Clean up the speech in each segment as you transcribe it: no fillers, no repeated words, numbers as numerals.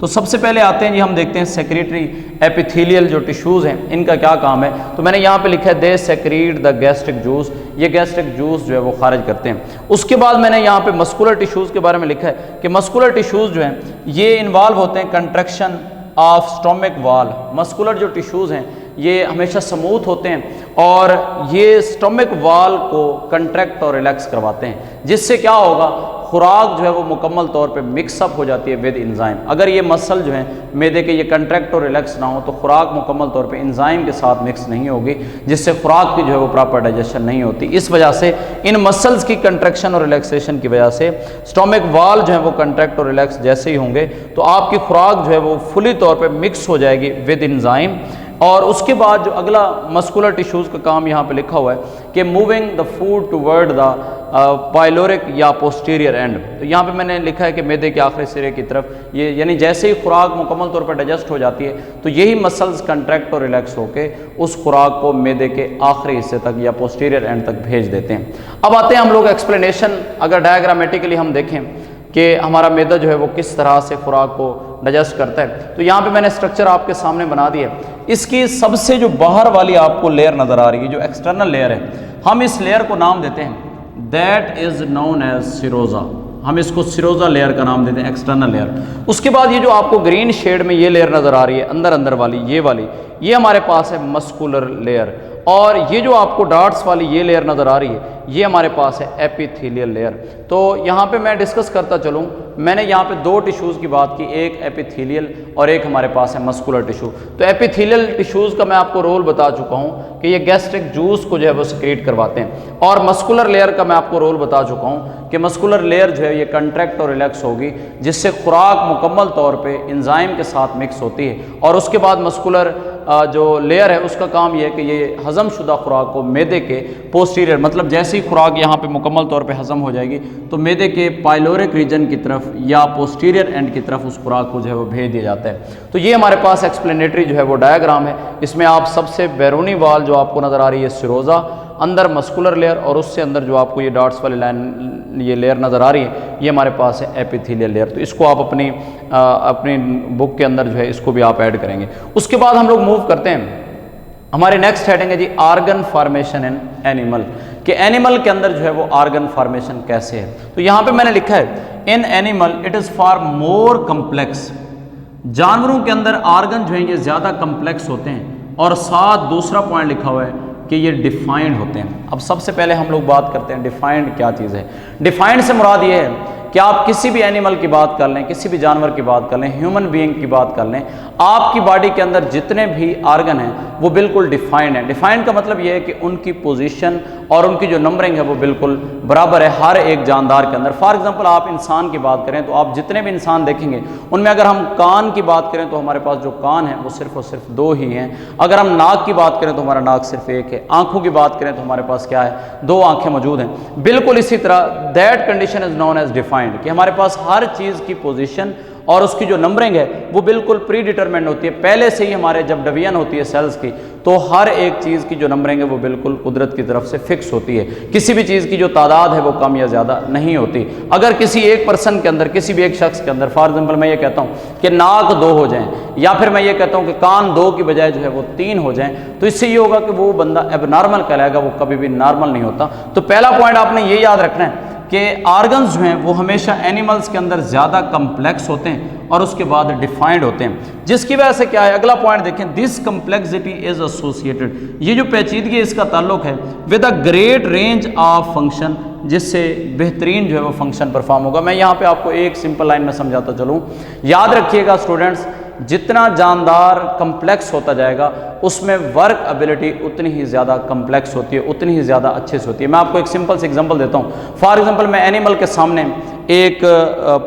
تو سب سے پہلے آتے ہیں جی، ہم دیکھتے ہیں سیکریٹری ایپیتھیلیل جو ٹیشوز ہیں ان کا کیا کام ہے. تو میں نے یہاں پہ لکھا ہے دے سیکریٹ دا گیسٹرک جوس، یہ گیسٹرک جوس جو ہے وہ خارج کرتے ہیں. اس کے بعد میں نے یہاں پہ مسکولر ٹیشوز کے بارے میں لکھا ہے کہ مسکولر ٹیشوز جو ہیں یہ انوالو ہوتے ہیں کنٹریکشن آف سٹومک وال. مسکولر جو ٹیشوز ہیں یہ ہمیشہ سموتھ ہوتے ہیں اور یہ سٹومک وال کو کنٹریکٹ اور ریلیکس کرواتے ہیں، جس سے کیا ہوگا، خوراک جو ہے وہ مکمل طور پہ مکس اپ ہو جاتی ہے ود انزائم. اگر یہ مسل جو ہیں معدے کے یہ کنٹریکٹ اور ریلیکس نہ ہو تو خوراک مکمل طور پہ انزائم کے ساتھ مکس نہیں ہوگی، جس سے خوراک کی جو ہے وہ پراپر ڈائجیشن نہیں ہوتی. اس وجہ سے ان مسلز کی کنٹریکشن اور ریلیکسیشن کی وجہ سے سٹومک وال جو ہے وہ کنٹریکٹ اور ریلیکس جیسے ہی ہوں گے تو آپ کی خوراک جو ہے وہ فلی طور پہ مکس ہو جائے گی ود انزائم. اور اس کے بعد جو اگلا مسکولر ٹیشوز کا کام یہاں پہ لکھا ہوا ہے کہ moving the food toward the pyloric یا پوسٹیریئر اینڈ. تو یہاں پہ میں نے لکھا ہے کہ معدے کے آخری سرے کی طرف یہ یعنی جیسے ہی خوراک مکمل طور پر ڈائجسٹ ہو جاتی ہے تو یہی مسلز کنٹریکٹ اور ریلیکس ہو کے اس خوراک کو معدے کے آخری حصے تک یا پوسٹیریئر اینڈ تک بھیج دیتے ہیں. اب آتے ہیں ہم لوگ ایکسپلینیشن، اگر ڈائیگرامیٹیکلی ہم دیکھیں کہ ہمارا معدہ جو ہے وہ کس طرح سے خوراک کو ڈائجسٹ کرتا ہے. تو یہاں پہ میں نے اسٹرکچر آپ کے سامنے بنا دیا ہے. اس کی سب سے جو باہر والی آپ کو لیئر نظر آ رہی ہے جو ایکسٹرنل لیئر ہے، ہم اس لیئر کو نام دیتے ہیں دیٹ از نون ایز سیروزا. ہم اس کو سیروزا لیئر کا نام دیتے ہیں، ایکسٹرنل لیئر. اس کے بعد یہ جو آپ کو گرین شیڈ میں یہ لیئر نظر آ رہی ہے اندر والی یہ ہمارے پاس ہے مسکولر لیئر. اور یہ جو آپ کو ڈاٹس والی یہ لیئر نظر آ رہی ہے یہ ہمارے پاس ہے ایپیتھیلیل لیئر. تو یہاں پہ میں ڈسکس کرتا چلوں، میں نے یہاں پہ دو ٹیشوز کی بات کی، ایک ایپیتھیلیل اور ایک ہمارے پاس ہے مسکولر ٹیشو. تو ایپیتھیلیل ٹیشوز کا میں آپ کو رول بتا چکا ہوں کہ یہ گیسٹرک جوس کو جو ہے وہ سیکریٹ کرواتے ہیں، اور مسکولر لیئر کا میں آپ کو رول بتا چکا ہوں کہ مسکولر لیئر جو ہے یہ کنٹریکٹ اور ریلیکس ہوگی، جس سے خوراک مکمل طور پہ انزائم کے ساتھ مکس ہوتی ہے. اور اس کے بعد مسکولر جو لیئر ہے اس کا کام یہ ہے کہ یہ ہضم شدہ خوراک کو معدے کے پوسٹیریئر، مطلب جیسی خوراک یہاں پہ مکمل طور پہ ہضم ہو جائے گی تو معدے کے پائلورک ریجن کی طرف یا پوسٹیریئر اینڈ کی طرف اس خوراک کو جو ہے وہ بھیج دیا جاتا ہے. تو یہ ہمارے پاس ایکسپلینیٹری جو ہے وہ ڈائیگرام ہے. اس میں آپ سب سے بیرونی وال جو آپ کو نظر آ رہی ہے سیروزا، اندر مسکولر لیئر، اور اس سے اندر جو آپ کو یہ ڈاٹس والی لائن یہ لیئر نظر آ رہی ہے یہ ہمارے پاس ہے ایپیتھیلیل لیئر. تو اس کو آپ اپنی بک کے اندر جو ہے اس کو بھی آپ ایڈ کریں گے. اس کے بعد ہم لوگ موو کرتے ہیں، ہماری نیکسٹ ہیڈنگ ہے جی آرگن فارمیشن ان اینیمل، کہ اینیمل کے اندر جو ہے وہ آرگن فارمیشن کیسے ہے. تو یہاں پہ میں نے لکھا ہے ان animal it is for more complex. جانوروں کے اندر آرگن جو ہیں یہ زیادہ کمپلیکس ہوتے ہیں، اور ساتھ دوسرا پوائنٹ لکھا ہوا ہے کہ یہ ڈیفائنڈ ہوتے ہیں. اب سب سے پہلے ہم لوگ بات کرتے ہیں ڈیفائنڈ کیا چیز ہے. ڈیفائنڈ سے مراد یہ ہے کہ آپ کسی بھی اینیمل کی بات کر لیں، کسی بھی جانور کی بات کر لیں، ہیومن بینگ کی بات کر لیں، آپ کی باڈی کے اندر جتنے بھی آرگن ہیں وہ بالکل ڈیفائنڈ ہیں. ڈیفائنڈ کا مطلب یہ ہے کہ ان کی پوزیشن اور ان کی جو نمبرنگ ہے وہ بالکل برابر ہے ہر ایک جاندار کے اندر. فار ایگزامپل آپ انسان کی بات کریں تو آپ جتنے بھی انسان دیکھیں گے ان میں اگر ہم کان کی بات کریں تو ہمارے پاس جو کان ہیں وہ صرف اور صرف دو ہی ہیں. اگر ہم ناک کی بات کریں تو ہمارا ناک صرف ایک ہے. آنکھوں کی بات کریں تو ہمارے پاس کیا ہے، دو آنکھیں موجود ہیں. بالکل اسی طرح that condition is known as defined, کہ ہمارے پاس ہر چیز کی پوزیشن اور اس کی جو نمبرنگ ہے وہ بالکل پری ڈیٹرمنڈ ہوتی ہے. پہلے سے ہی ہمارے جب ڈویژن ہوتی ہے سیلز کی تو ہر ایک چیز کی جو نمبرنگ ہے وہ بالکل قدرت کی طرف سے فکس ہوتی ہے. کسی بھی چیز کی جو تعداد ہے وہ کم یا زیادہ نہیں ہوتی. اگر کسی ایک پرسن کے اندر، کسی بھی ایک شخص کے اندر فار ایگزامپل میں یہ کہتا ہوں کہ ناک دو ہو جائیں، یا پھر میں یہ کہتا ہوں کہ کان دو کی بجائے جو ہے وہ تین ہو جائیں، تو اس سے یہ ہوگا کہ وہ بندہ اب نارمل کہلائے گا، وہ کبھی بھی نارمل نہیں ہوتا. تو پہلا پوائنٹ آپ نے یہ یاد رکھنا ہے کہ آرگنز جو ہیں وہ ہمیشہ اینیملز کے اندر زیادہ کمپلیکس ہوتے ہیں اور اس کے بعد ڈیفائنڈ ہوتے ہیں، جس کی وجہ سے کیا ہے. اگلا پوائنٹ دیکھیں، دس کمپلیکسٹی از ایسوسیٹڈ، یہ جو پیچیدگی اس کا تعلق ہے with a great range of function, جس سے بہترین جو ہے وہ فنکشن پرفارم ہوگا. میں یہاں پہ آپ کو ایک سمپل لائن میں سمجھاتا چلوں. یاد رکھیے گا اسٹوڈنٹس، جتنا جاندار کمپلیکس ہوتا جائے گا اس میں ورک ابیلٹی اتنی ہی زیادہ کمپلیکس ہوتی ہے، اتنی ہی زیادہ اچھے سے ہوتی ہے. میں آپ کو ایک سمپل سی ایگزامپل دیتا ہوں. فار ایگزامپل میں اینیمل کے سامنے ایک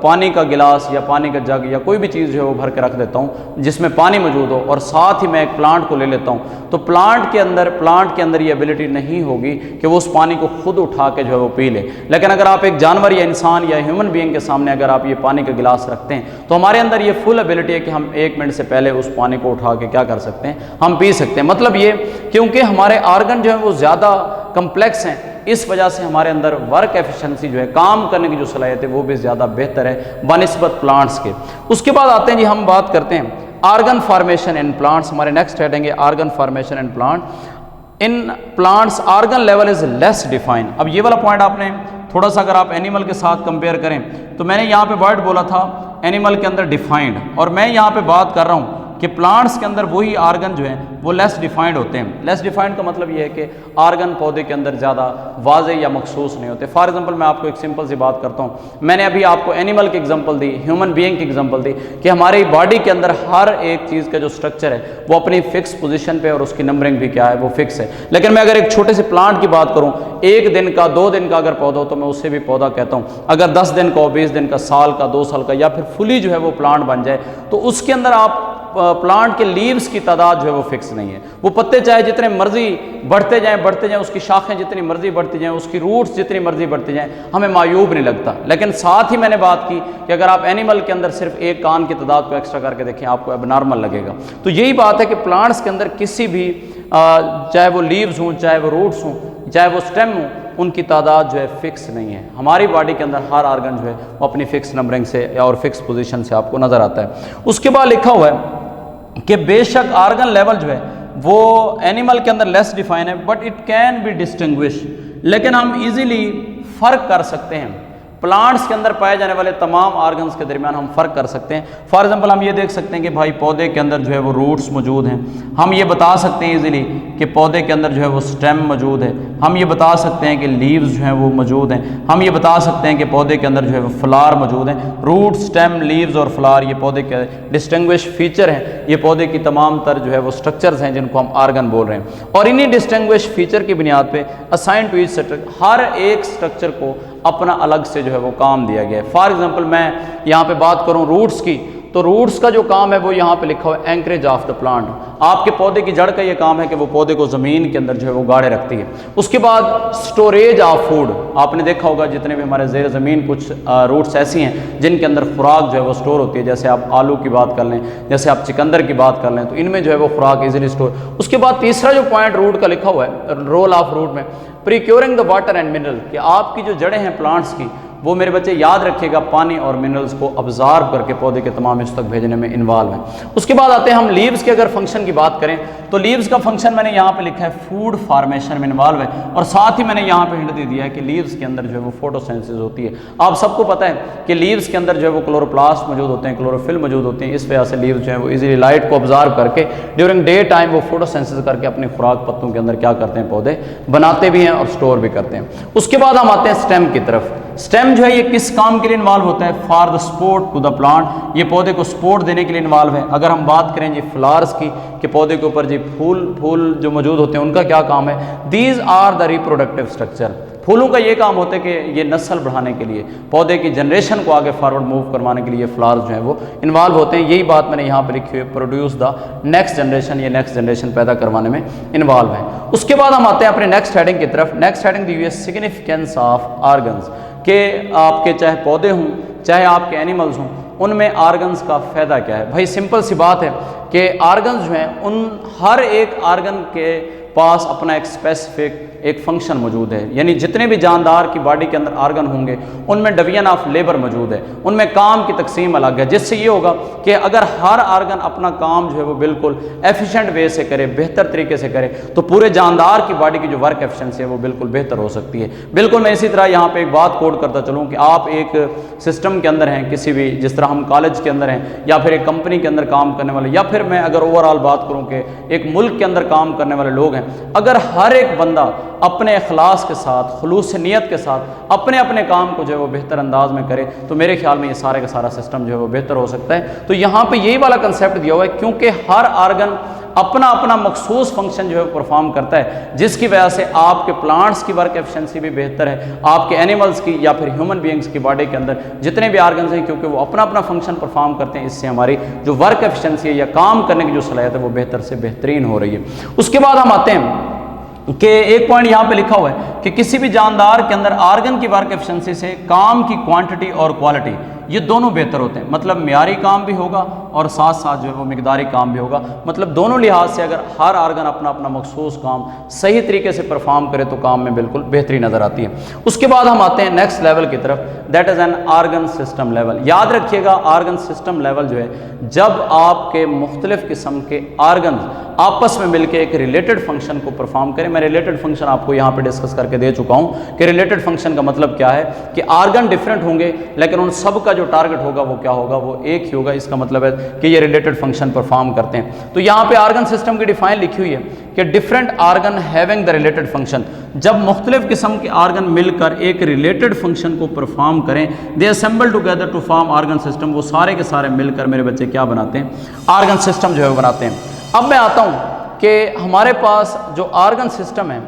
پانی کا گلاس یا پانی کا جگ یا کوئی بھی چیز جو ہے وہ بھر کے رکھ دیتا ہوں جس میں پانی موجود ہو، اور ساتھ ہی میں ایک پلانٹ کو لے لیتا ہوں، تو پلانٹ کے اندر یہ ایبلٹی نہیں ہوگی کہ وہ اس پانی کو خود اٹھا کے جو ہے وہ پی لے. لیکن اگر آپ ایک جانور یا انسان یا ہیومن بینگ کے سامنے اگر آپ یہ پانی کا گلاس رکھتے ہیں تو ہمارے اندر یہ فل ایبلٹی ہے کہ ہم 1 منٹ سے پہلے اس پانی کو اٹھا کے کیا کر سکتے ہیں، ہم پی سکتے ہیں. مطلب یہ کیونکہ ہمارے آرگن جو ہیں وہ زیادہ کمپلیکس ہیں اس وجہ سے ہمارے اندر ورک ایفیشنسی جو ہے، کام کرنے کی جو صلاحیت ہے وہ بھی زیادہ بہتر ہے بنسبت پلانٹس کے۔ اس کے بعد آتے ہیں جی، ہم بات کرتے ہیں آرگن فارمیشن ان پلانٹس۔ ہمارے نیکسٹ ہیڈنگ ہے organ formation in plant. In plants organ level is less define. اب یہ والا پوائنٹ آپ نے تھوڑا سا اگر آپ اینیمل کے ساتھ کمپیئر کریں تو میں نے یہاں پہ ورڈ بولا تھا اینیمل کے اندر ڈیفائنڈ، اور میں یہاں پہ بات کر رہا ہوں کہ پلانٹس کے اندر وہی آرگن جو ہیں وہ لیس ڈیفائنڈ ہوتے ہیں۔ لیس ڈیفائنڈ کا مطلب یہ ہے کہ آرگن پودے کے اندر زیادہ واضح یا مخصوص نہیں ہوتے۔ فار ایگزامپل میں آپ کو ایک سمپل سی بات کرتا ہوں، میں نے ابھی آپ کو اینیمل کی ایگزامپل دی، ہیومن بینگ کی ایگزامپل دی کہ ہماری باڈی کے اندر ہر ایک چیز کا جو سٹرکچر ہے وہ اپنی فکس پوزیشن پہ، اور اس کی نمبرنگ بھی کیا ہے وہ فکس ہے۔ لیکن میں اگر ایک چھوٹے سے پلانٹ کی بات کروں، 1 دن کا 2 دن کا اگر پودا ہو تو میں اسے بھی پودا کہتا ہوں۔ اگر 10 دن کا ہو، 20 دن کا، سال کا، 2 سال کا، یا پھر فلی جو ہے وہ پلانٹ بن جائے، تو اس کے اندر آپ پلانٹ کے لیوز کی تعداد جو ہے وہ فکس نہیں ہے۔ وہ پتے چاہے جتنے مرضی بڑھتے جائیں، اس کی شاخیں جتنی مرضی بڑھتی جائیں، اس کی روٹس جتنی مرضی بڑھتی جائیں، ہمیں معیوب نہیں لگتا۔ لیکن ساتھ ہی میں نے بات کی کہ اگر آپ اینیمل کے اندر صرف ایک کان کی تعداد کو ایکسٹرا کر کے دیکھیں، آپ کو اب نارمل لگے گا۔ تو یہی بات ہے کہ پلانٹس کے اندر کسی بھی چاہے وہ لیوز ہوں، چاہے وہ روٹس ہوں، چاہے وہ سٹیم ہوں، ان کی تعداد جو ہے فکس نہیں ہے۔ ہماری باڈی کے اندر ہر آرگن جو ہے وہ اپنی فکس نمبرنگ سے اور فکس پوزیشن سے آپ کو نظر آتا ہے۔ اس کے بعد لکھا ہوا ہے کہ بے شک آرگن لیول جو ہے وہ اینیمل کے اندر لیس ڈیفائن ہے، but it can be distinguish, لیکن ہم ایزیلی فرق کر سکتے ہیں۔ پلانٹس کے اندر پائے جانے والے تمام آرگنز کے درمیان ہم فرق کر سکتے ہیں۔ فار ایگزامپل ہم یہ دیکھ سکتے ہیں کہ بھائی پودے کے اندر جو ہے وہ روٹس موجود ہیں، ہم یہ بتا سکتے ہیں ایزیلی کہ پودے کے اندر جو ہے وہ سٹیم موجود ہے، ہم یہ بتا سکتے ہیں کہ لیوز جو ہیں وہ موجود ہیں، ہم یہ بتا سکتے ہیں کہ پودے کے اندر جو ہے وہ فلاور موجود ہیں۔ روٹ، سٹیم، لیوز اور فلاور یہ پودے کے ڈسٹنگوش فیچر ہیں، یہ پودے کی تمام تر جو ہے وہ سٹرکچرز ہیں جن کو ہم آرگن بول رہے ہیں، اور انہی ڈسٹنگوش فیچر کی بنیاد پہ اسائن ٹو ایچ سٹرکچر، ہر ایک سٹرکچر کو اپنا الگ سے جو ہے وہ کام دیا گیا ہے۔ فار ایگزامپل میں یہاں پہ بات کروں روٹس کی، تو روٹس کا جو کام ہے وہ یہاں پہ لکھا ہوا ہے اینکریج آف دا پلانٹ۔ آپ کے پودے کی جڑ کا یہ کام ہے کہ وہ پودے کو زمین کے اندر جو ہے وہ گاڑے رکھتی ہے۔ اس کے بعد سٹوریج آف فوڈ، آپ نے دیکھا ہوگا جتنے بھی ہمارے زیر زمین کچھ روٹس ایسی ہیں جن کے اندر خوراک جو ہے وہ سٹور ہوتی ہے، جیسے آپ آلو کی بات کر لیں، جیسے آپ چکندر کی بات کر لیں، تو ان میں جو ہے وہ خوراک ایزیلی سٹور۔ اس کے بعد تیسرا جو پوائنٹ روٹ کا لکھا ہوا ہے، رول آف روٹ میں پریکیورنگ دا واٹر اینڈ منرل، کہ آپ کی جو جڑیں ہیں پلانٹس کی وہ میرے بچے یاد رکھیے گا پانی اور منرلز کو ابزارب کر کے پودے کے تمام حصوں تک بھیجنے میں انوالو ہیں۔ اس کے بعد آتے ہیں ہم لیوز کے اگر فنکشن کی بات کریں تو لیوز کا فنکشن میں نے یہاں پہ لکھا ہے فوڈ فارمیشن میں انوالو ہے، اور ساتھ ہی میں نے یہاں پہ ہنٹ دے دیا ہے کہ لیوز کے اندر جو ہے وہ فوٹوسینتھسس ہوتی ہے۔ آپ سب کو پتہ ہے کہ لیوز کے اندر جو ہے وہ کلوروپلاسٹ موجود ہوتے ہیں، کلوروفل موجود ہوتے ہیں، اس وجہ سے لیوز جو ہے وہ ایزیلی لائٹ کو ابزارب کر کے ڈیورنگ ڈے ٹائم وہ فوٹوسینتھسس کر کے اپنی خوراک پتوں کے اندر کیا کرتے ہیں، پودے بناتے بھی ہیں اور سٹور بھی کرتے ہیں۔ اس کے بعد ہم آتے ہیں سٹیم کی طرف۔ سٹیم جو ہے یہ کس کام کے لیے انوالو ہوتا ہے؟ For the support to the plant, یہ پودے کو سپورٹ دینے کے لیے انوالو ہے۔ اگر ہم بات کریں جی فلاورز کی کہ پودے کے اوپر جی پھول جو موجود ہوتے ہیں ان کا کیا کام ہے؟ These are the reproductive structure, پھولوں کا یہ کام ہوتا ہے کہ یہ نسل بڑھانے کے لیے، پودے کی جنریشن کو آگے فارورڈ موو کروانے کے لیے فلاورز جو ہیں وہ انوالو ہوتے ہیں۔ یہی بات میں نے یہاں پہ لکھی ہوئی پروڈیوس دا نیکسٹ جنریشن، یہ نیکسٹ جنریشن پیدا کروانے میں انوالو ہیں۔ اس کے بعد ہم آتے ہیں اپنے نیکسٹ ہیڈنگ کی طرف۔ نیکسٹ ہیڈنگ دی ہوئی ہے سگنیفیکینس آف آرگنز، کہ آپ کے چاہے پودے ہوں چاہے آپ کے اینیملز ہوں ان میں آرگنز کا فائدہ کیا ہے۔ بھائی سمپل سی بات ہے کہ آرگنز جو ہیں ان ہر ایک آرگن کے پاس اپنا ایک اسپیسیفک ایک فنکشن موجود ہے، یعنی جتنے بھی جاندار کی باڈی کے اندر آرگن ہوں گے ان میں ڈویژن آف لیبر موجود ہے، ان میں کام کی تقسیم الگ ہے، جس سے یہ ہوگا کہ اگر ہر آرگن اپنا کام جو ہے وہ بالکل ایفیشینٹ وے سے کرے، بہتر طریقے سے کرے، تو پورے جاندار کی باڈی کی جو ورک ایفیشنسی ہے وہ بالکل بہتر ہو سکتی ہے۔ بالکل میں اسی طرح یہاں پہ ایک بات کوٹ کرتا چلوں کہ آپ ایک سسٹم کے اندر ہیں، کسی بھی جس طرح ہم کالج کے اندر ہیں یا پھر ایک کمپنی کے اندر کام کرنے والے، یا پھر میں اگر اوور آل بات کروں کہ ایک ملک کے اندر کام کرنے والے لوگ ہیں، اگر ہر ایک بندہ اپنے اخلاص کے ساتھ، خلوص نیت کے ساتھ اپنے اپنے کام کو جو ہے وہ بہتر انداز میں کرے تو میرے خیال میں یہ سارے کا سارا سسٹم جو ہے وہ بہتر ہو سکتا ہے۔ تو یہاں پہ یہی والا کنسیپٹ دیا ہوا ہے، کیونکہ ہر آرگن اپنا اپنا مخصوص فنکشن جو ہے پرفارم کرتا ہے، جس کی وجہ سے آپ کے پلانٹس کی ورک ایفیشنسی بھی بہتر ہے، آپ کے اینیملز کی یا پھر ہیومن بینگز کی باڈی کے اندر جتنے بھی آرگنز ہیں کیونکہ وہ اپنا اپنا فنکشن پرفارم کرتے ہیں، اس سے ہماری جو ورک ایفیشنسی ہے یا کام کرنے کی جو صلاحیت ہے وہ بہتر سے بہترین ہو رہی ہے۔ اس کے بعد ہم آتے ہیں کہ ایک پوائنٹ یہاں پہ لکھا ہوا ہے کہ کسی بھی جاندار کے اندر آرگن کی ورک ایفیشنسی سے کام کی کوانٹٹی اور کوالٹی، یہ دونوں بہتر ہوتے ہیں، مطلب معیاری کام بھی ہوگا اور ساتھ ساتھ جو ہے وہ مقداری کام بھی ہوگا، مطلب دونوں لحاظ سے اگر ہر آرگن اپنا اپنا مخصوص کام صحیح طریقے سے پرفارم کرے تو کام میں بالکل بہتری نظر آتی ہے۔ اس کے بعد ہم آتے ہیں نیکسٹ لیول کی طرف، that is an organ system level. یاد رکھیے گا آرگن سسٹم لیول جو ہے جب آپ کے مختلف قسم کے آرگنز آپس میں مل کے ایک ریلیٹڈ فنکشن کو پرفارم کریں۔ میں ریلیٹڈ فنکشن آپ کو یہاں پہ ڈسکس کر کے دے چکا ہوں کہ ریلیٹڈ فنکشن کا مطلب کیا ہے کہ آرگن ڈفرینٹ ہوں گے لیکن ان سب کا جو ٹارگٹ ہوگا وہ کیا ہوگا، وہ ایک ہی ہوگا۔ اس کا مطلب ہے کہ یہ ریلیٹڈ فنکشن پرفارم کرتے ہیں۔ تو یہاں پہ آرگن سسٹم کی ڈیفائن لکھی ہوئی ہے کہ different organ having the related function, جب مختلف قسم کے آرگن مل کر ایک ریلیٹڈ فنکشن کو پرفارم کریں، they assemble together to form organ system, وہ سارے کے سارے مل کر میرے بچے کیا بناتے ہیں، آرگن سسٹم جو ہے وہ بناتے ہیں۔ اب میں آتا ہوں کہ ہمارے پاس جو آرگن سسٹم ہے،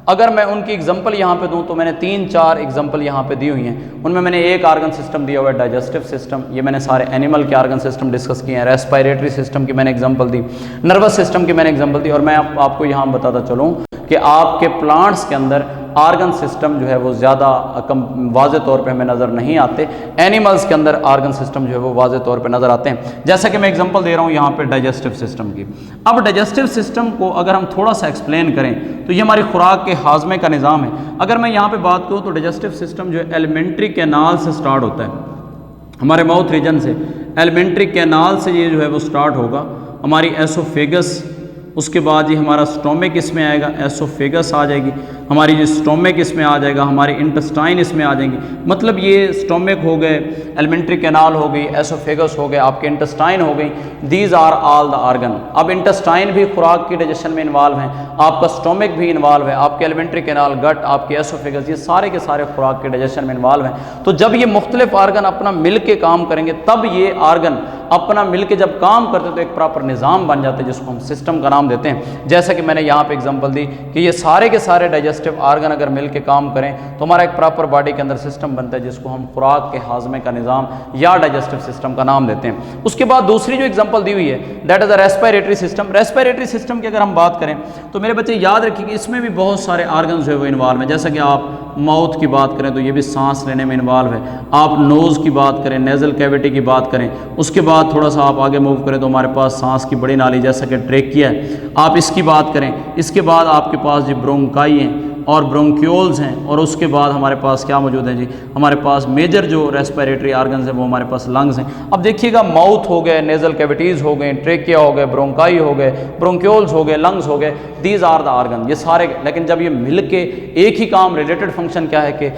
اگر میں ان کی اگزامپل یہاں پہ دوں تو میں نے 3-4 اگزامپل یہاں پہ دی ہوئی ہیں۔ ان میں نے ایک آرگن سسٹم دیا ہوا ہے ڈائجسٹو سسٹم، یہ میں نے سارے اینیمل کے آرگن سسٹم ڈسکس کیے ہیں۔ ریسپائریٹری سسٹم کی میں نے اگزامپل دی، نروس سسٹم کی میں نے اگزامپل دی، اور میں آپ کو یہاں بتاتا چلوں کہ آپ کے پلانٹس کے اندر آرگن سسٹم جو ہے وہ زیادہ واضح طور پہ ہمیں نظر نہیں آتے، اینیملز کے اندر آرگن سسٹم جو ہے وہ واضح طور پہ نظر آتے ہیں۔ جیسا کہ میں اگزامپل دے رہا ہوں یہاں پہ ڈائجسٹو سسٹم کی۔ اب ڈائجسٹو سسٹم کو اگر ہم تھوڑا سا ایکسپلین کریں تو یہ ہماری خوراک کے ہاضمے کا نظام ہے۔ اگر میں یہاں پہ بات کروں تو ڈائجسٹو سسٹم جو ہے ایلیمنٹری کینال سے سٹارٹ ہوتا ہے، ہمارے ماؤتھ ریجن سے، ایلیمنٹری کینال سے یہ جو ہے وہ سٹارٹ ہوگا، ہماری ایسوفیگس، اس کے بعد یہ ہمارا سٹومک اس میں آئے گا، ایسوفیگس آ جائے گی، ہماری جو سٹومک اس میں آ جائے گا، ہماری انٹسٹائن اس میں آ جائیں گی۔ مطلب یہ سٹومک ہو گئے، ایلیمنٹری کینال ہو گئی، ایسوفیگس ہو گئے، آپ کے انٹسٹائن ہو گئی، these are all the organ. اب انٹسٹائن بھی خوراک کی ڈائجیشن میں انوالو ہیں، آپ کا سٹومک بھی انوالو ہے، آپ کے ایلیمنٹری کینال، گٹ، آپ کے ایسوفیگس، یہ سارے کے سارے خوراک کی ڈائجیشن میں انوالو ہیں۔ تو جب یہ مختلف آرگن اپنا مل کے کام کریں گے تب یہ آرگن اپنا مل کے جب کام کرتے تو ایک پراپر نظام بن جاتے ہیں جس کو ہم سسٹم کا نام دیتے ہیں۔ جیسا کہ میں نے یہاں پہ اگزامپل دی کہ یہ سارے کے سارے ڈائجسٹو آرگن اگر مل کے کام کریں تو ہمارا ایک پراپر باڈی کے اندر سسٹم بنتا ہے جس کو ہم خوراک کے ہاضمے کا نظام یا ڈائجسٹو سسٹم کا نام دیتے ہیں۔ اس کے بعد دوسری جو اگزامپل دی ہوئی ہے that is a respiratory system. Respiratory system کی اگر ہم بات کریں تو میرے بچے یاد رکھیے کہ اس میں بھی بہت سارے آرگنز جو ہے وہ انوالو ہیں۔ جیسا کہ آپ ماؤتھ کی بات کریں تو یہ بھی سانس لینے میں انوالو ہے، آپ نوز کی بات کریں، نیزل کیویٹی کی بات کریں، اس کے بعد تھوڑا سا آپ آگے موو کریں تو ہمارے پاس سانس کی بڑی نالی جیسا کہ ٹریکیا ہے، آپ اس کی بات کریں۔ اس کے بعد آپ کے پاس جو برونکائی ہیں اور برونکیولز ہیں، اور اس کے بعد ہمارے پاس کیا موجود ہیں جی، ہمارے پاس میجر جو ریسپائریٹری آرگنز ہیں وہ ہمارے پاس لنگز ہیں۔ اب دیکھیے گا ماؤتھ ہو گئے، نیزل کیویٹیز ہو گئے، ٹریکیا ہو گئے، برونکائی ہو گئے، برونکیولز ہو گئے، لنگز ہو گئے، دیز آر دا آرگن، یہ سارے۔ لیکن جب یہ مل کے ایک ہی کام، ریلیٹڈ فنکشن کیا ہے کہ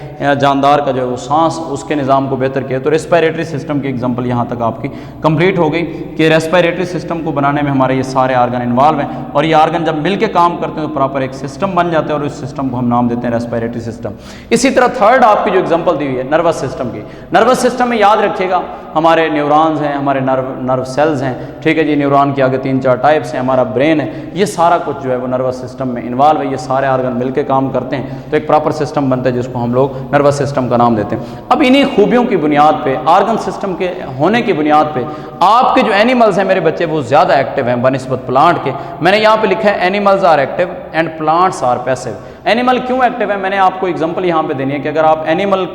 جاندار کا جو ہے وہ سانس، اس کے نظام کو بہتر کیا، تو ریسپائریٹری سسٹم کی اگزامپل یہاں تک آپ کی کمپلیٹ ہو گئی کہ ریسپائریٹری سسٹم کو بنانے میں ہمارے یہ سارے آرگن انوالو ہیں، اور یہ آرگن جب مل کے کام کرتے ہیں تو پراپر ایک سسٹم بن جاتے ہیں، اور اس سسٹم کو ہم نام دیتے ہیں ریسپائریٹری سسٹم۔ اسی طرح تھرڈ آپ کی جو اگزامپل دی ہوئی ہے نروس سسٹم کی، نروس سسٹم میں یاد رکھیے گا ہمارے نیورونز ہیں، ہمارے نرو سیلز ہیں، ٹھیک ہے جی، نیورون کے آگے 3-4 ٹائپس ہیں، ہمارا برین ہے، یہ سارا کچھ جو ہے وہ نروس سسٹم میں انوالو ہے، یہ سارے آرگن مل کے کام کرتے ہیں تو ایک پراپر سسٹم بنتا ہے جس کو ہم لوگ نروس سسٹم کا نام دیتے ہیں۔ اب انہی خوبیوں کی بنیاد پہ، آرگن سسٹم کے ہونے کی بنیاد پہ آپ کے جو اینیملز ہیں میرے بچے وہ زیادہ ایکٹیو ہیں بنسبت پلانٹ کے۔ میں نے یہاں پہ لکھا ہے animals are active and plants are passive. Animal کیوں ایکٹیو ہے، میں نے آپ کو اگزامپل یہاں پہ دینی ہے کہ اگر آپ اینیمل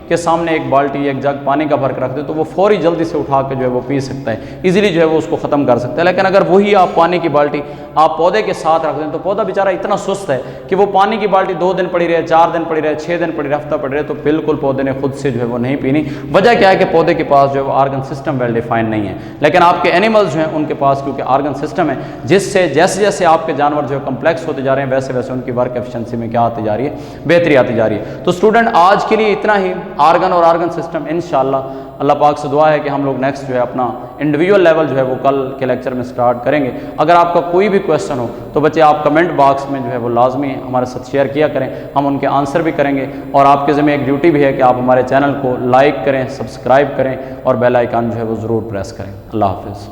کے سامنے ایک بالٹی یا ایک جگ پانی کا بھر کے رکھ دیں تو وہ فوری جلدی سے اٹھا کے جو ہے وہ پی سکتا ہے، ایزیلی جو ہے وہ اس کو ختم کر سکتا ہے۔ لیکن اگر وہی آپ پانی کی بالٹی آپ پودے کے ساتھ رکھ دیں تو پودا بیچارہ اتنا سست ہے کہ وہ پانی کی بالٹی 2 دن پڑی رہے، 4 دن پڑی رہے، 6 دن پڑی رہے، ہفتہ پڑی رہے، تو بالکل پودے نے خود سے جو ہے وہ نہیں پینی۔ وجہ کیا ہے کہ پودے کے پاس جو ہے وہ آرگن سسٹم ویل ڈیفائن نہیں ہے۔ لیکن آپ کے اینیملز جو ہیں ان کے پاس کیونکہ آرگن سسٹم ہے، جس سے جیسے جیسے آپ کے جانور جو ہے کمپلیکس ہوتے جا رہے ہیں ویسے ویسے ان کی ورک ایفیشنسی میں کیا آتی جا رہی ہے، بہتری آتی جا رہی ہے۔ تو اسٹوڈنٹ آج کے لیے اتنا ہی آرگن اور آرگن سسٹم، انشاءاللہ اللہ پاک سے دعا ہے کہ ہم لوگ نیکسٹ جو ہے اپنا انڈیویجول لیول جو ہے وہ کل کے لیکچر میں سٹارٹ کریں گے۔ اگر آپ کا کوئی بھی کویسچن ہو تو بچے آپ کمنٹ باکس میں جو ہے وہ لازمی ہمارے ساتھ شیئر کیا کریں، ہم ان کے آنسر بھی کریں گے، اور آپ کے ذمہ ایک ڈیوٹی بھی ہے کہ آپ ہمارے چینل کو لائک کریں، سبسکرائب کریں اور بیل آئیکن جو ہے وہ ضرور پریس کریں۔ اللہ حافظ۔